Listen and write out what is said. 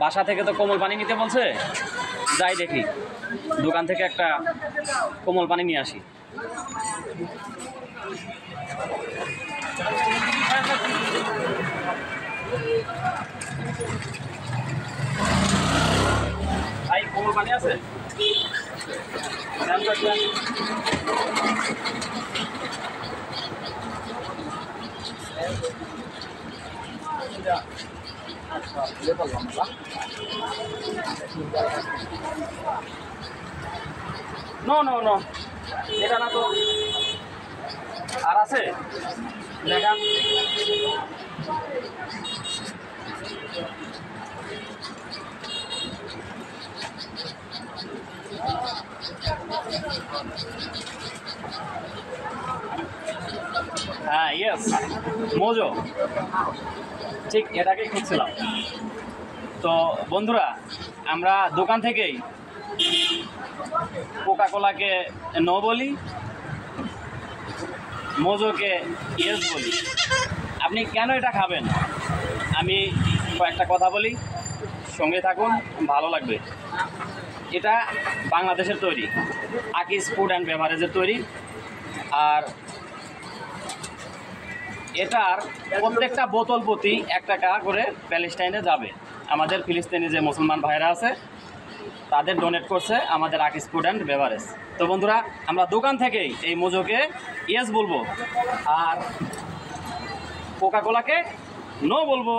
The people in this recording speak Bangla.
বাসা থেকে তো কোমল পানি নিতে বলছে, যাই দেখি দোকান থেকে একটা কোমল পানি নিয়ে আসি। ভাই কোমল পানি আছে? নো নো নো, এটা না তো। আর আছে দেখান। হ্যাঁ ইয়েস, মোজো, ঠিক এটাকেই খুঁজছিলাম। তো বন্ধুরা, আমরা দোকান থেকেই কোকা কোলাকে নো বলি, মোজোকে ইয়েস বলি। আপনি কেন এটা খাবেন আমি কয়েকটা কথা বলি, সঙ্গে থাকুন, ভালো লাগবে। এটা বাংলাদেশের তৈরি, আকিস ফুড অ্যান্ড বেভারেজের তৈরি। আর এটার প্রত্যেকটা বোতল প্রতি 1 টাকা করে প্যালেস্টাইনে যাবে। আমাদের ফিলিস্তিনি যে মুসলমান ভাইরা আছে তাদের ডোনেট করছে আমাদের আকিস ফুড অ্যান্ড বেভারেজ। তো বন্ধুরা, আমরা দোকান থেকেই এই মোজোকে ইয়েস বলবো আর কোকা কোলাকে নো বলবো।